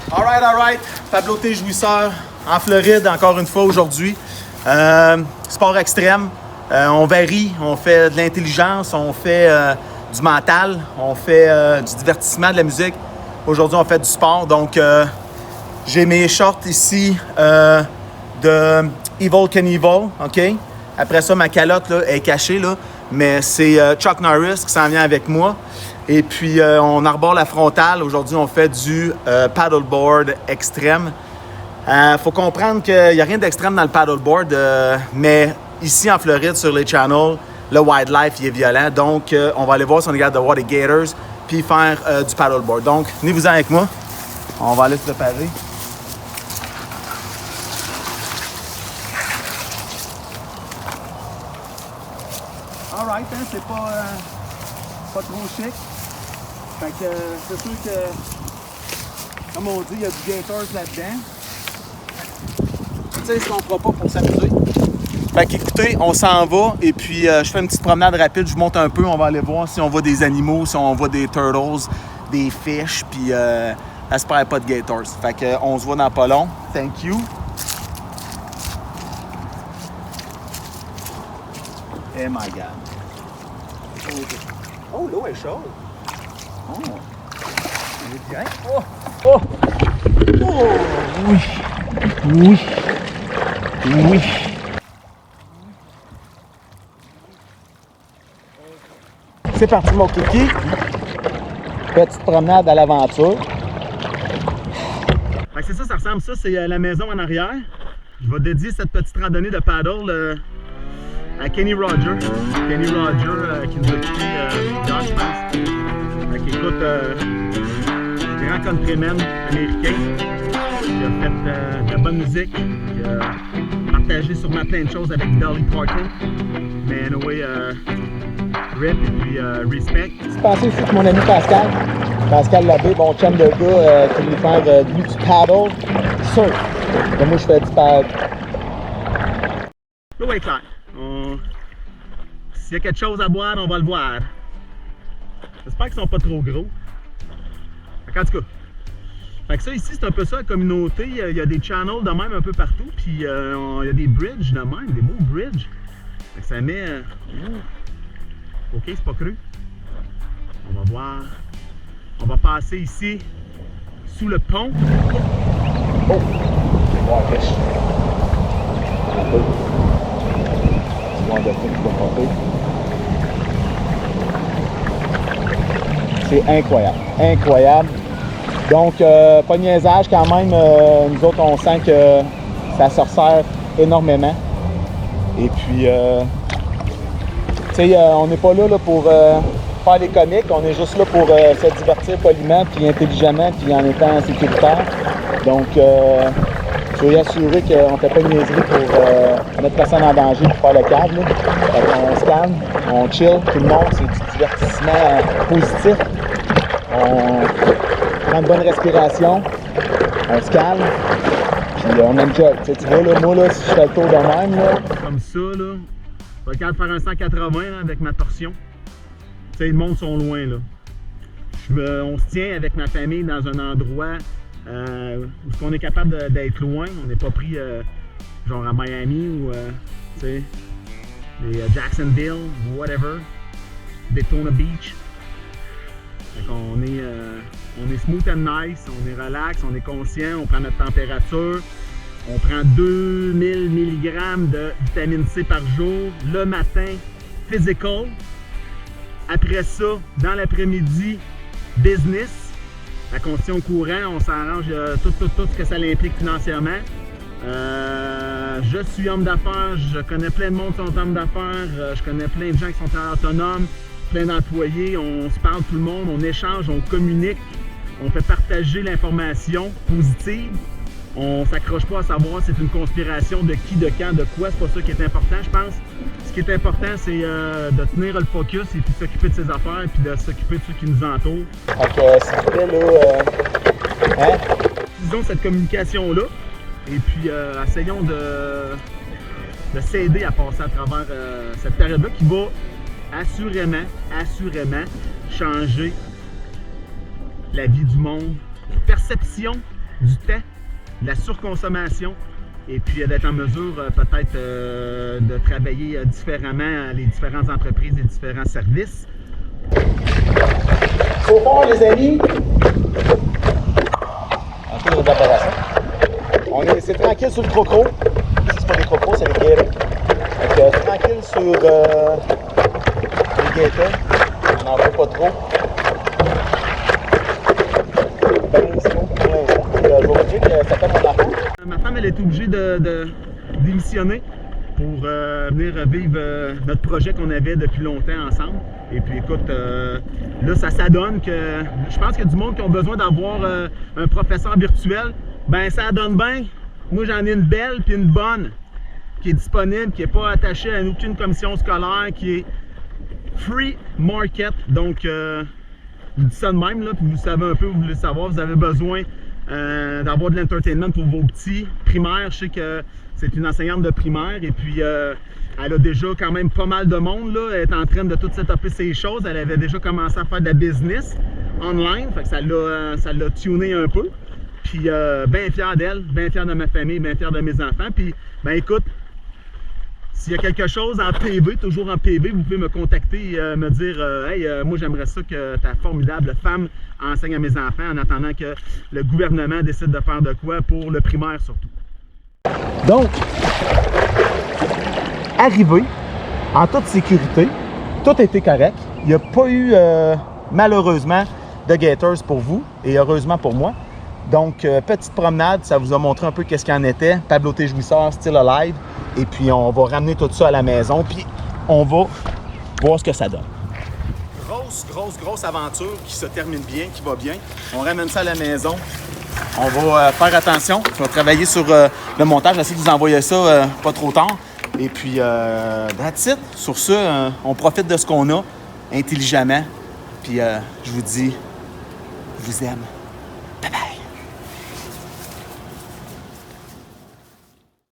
All right. Pablo T. Jouisseur en Floride, encore une fois aujourd'hui. Sport extrême. On varie, on fait de l'intelligence, on fait du mental, on fait du divertissement, de la musique. Aujourd'hui, on fait du sport. Donc, j'ai mes shorts ici de Evel Knievel, OK? Après ça, ma calotte là, est cachée, là, mais c'est Chuck Norris qui s'en vient avec moi. Et puis, on arbore la frontale. Aujourd'hui, on fait du paddleboard extrême. Faut comprendre qu'il n'y a rien d'extrême dans le paddleboard, mais ici en Floride, sur les channels, le wildlife il est violent. Donc, on va aller voir si on est capable de voir des gators puis faire du paddleboard. Donc, venez-vous-en avec moi. On va aller se préparer. All right, hein, c'est pas trop chic. Fait que c'est sûr que, comme on dit, il y a du gators là-dedans. Tu sais ce qu'on fera pas pour s'amuser. Fait qu'écoutez, on s'en va et puis je fais une petite promenade rapide, je monte un peu, on va aller voir si on voit des animaux, si on voit des turtles, des fish, puis j'espère pas de gators. Fait qu'on se voit dans pas long. Thank you. Oh my God. Oh, l'eau est chaude. Oh. Elle est bien. Oh. Oh. Oh. Oui. Oui. Oui. C'est parti, mon kiki. Petite promenade à l'aventure. C'est ça, ça ressemble ça. C'est la maison en arrière. Je vais dédier cette petite randonnée de paddle à Kenny Roger. Kenny Roger qui nous a quitté je pense. Écoute, grand countryman américain qui a fait de la bonne musique, qui a partagé sûrement plein de choses avec Dolly Parton. Mais anyway, rip et puis respect. Je pensais aussi que mon ami Pascal Labbé, bon chum de gars, qui voulait faire du paddle surf. Et moi, je fais du paddle. L'eau est claire. S'il y a quelque chose à boire, on va le boire. J'espère qu'ils sont pas trop gros. En tout cas, fait que ça ici, c'est un peu ça la communauté. Il y a des channels de même un peu partout. Puis il y a des bridges de même, des beaux bridges. Fait que ça met. Ok, c'est pas cru. On va voir. On va passer ici sous le pont. Oh! Wow, fish. C'est incroyable, incroyable. Donc, pas de niaisage quand même. Nous autres, on sent que ça se resserre énormément. Et puis, tu sais, on n'est pas là pour faire des comiques. On est juste là pour se divertir poliment, puis intelligemment, puis en étant sécuritaire. Donc, soyez assurés qu'on ne fait pas de niaiserie pour mettre personne en danger pour faire le câble. On se calme, on chill, tout le monde, c'est du divertissement positif. On prend une bonne respiration, on se calme, puis on enjoy. Tu vois, là, moi, là, si je fais le tour de même, là... Comme ça, là, je vais faire un 180 là, avec ma torsion. Tu sais, les mondes sont loin, là. On se tient avec ma famille dans un endroit où on est capable d'être loin. On n'est pas pris genre à Miami ou tu sais, Jacksonville, whatever, Daytona Beach. On est smooth and nice, on est relax, on est conscient, on prend notre température, on prend 2000 mg de vitamine C par jour le matin, physical. Après ça, dans l'après-midi, business. La condition courant, on s'arrange tout ce que ça implique financièrement. Je suis homme d'affaires, je connais plein de monde qui sont hommes d'affaires, je connais plein de gens qui sont autonomes, plein d'employés, on se parle tout le monde, on échange, on communique, on fait partager l'information positive. On s'accroche pas à savoir si c'est une conspiration de qui, de quand, de quoi, c'est pas ça qui est important, je pense. Ce qui est important, c'est de tenir le focus et puis de s'occuper de ses affaires et puis de s'occuper de ceux qui nous entourent. Donc, s'il vous plaît, là, Utilisons cette communication-là et puis essayons de s'aider à passer à travers cette période-là qui va assurément changer la vie du monde, perception du temps, de la surconsommation, et puis d'être en mesure peut-être de travailler différemment les différentes entreprises et différents services. Au fond, les amis, un peu d'évaporation. C'est tranquille sur le croco. C'est pas des crocos, c'est des gators. Donc, tranquille sur les gators. On n'en veut pas trop. Ma femme, elle est obligée de démissionner pour venir vivre notre projet qu'on avait depuis longtemps ensemble. Et puis écoute, là ça s'adonne que je pense qu'il y a du monde qui ont besoin d'avoir un professeur virtuel. Ben ça donne bien. Moi j'en ai une belle puis une bonne qui est disponible, qui n'est pas attachée à aucune commission scolaire, qui est free market. Donc je dis ça de même, là, puis vous savez un peu, vous voulez savoir, vous avez besoin d'avoir de l'entertainment pour vos petits primaires. Je sais que c'est une enseignante de primaire et puis elle a déjà quand même pas mal de monde, là. Elle est en train de tout setuper ses choses. Elle avait déjà commencé à faire de la business online, fait que ça l'a tuné un peu. Puis bien fier d'elle, bien fier de ma famille, bien fier de mes enfants. Puis ben écoute, s'il y a quelque chose en PV, toujours en PV, vous pouvez me contacter et me dire hey, moi j'aimerais ça que ta formidable femme enseigne à mes enfants en attendant que le gouvernement décide de faire de quoi pour le primaire surtout. Donc, arrivé en toute sécurité, tout a été correct. Il n'y a pas eu malheureusement de gators pour vous et heureusement pour moi. Donc, petite promenade, ça vous a montré un peu qu'est-ce qu'il en était. Pablo T. Jouisseur, style alive. Et puis, on va ramener tout ça à la maison, puis on va voir ce que ça donne. Grosse aventure qui se termine bien, qui va bien. On ramène ça à la maison. On va faire attention. Je vais travailler sur le montage. J'essaie de vous envoyer ça pas trop tard. Et puis, that's it. Sur ce, on profite de ce qu'on a intelligemment. Puis, je vous dis, je vous aime.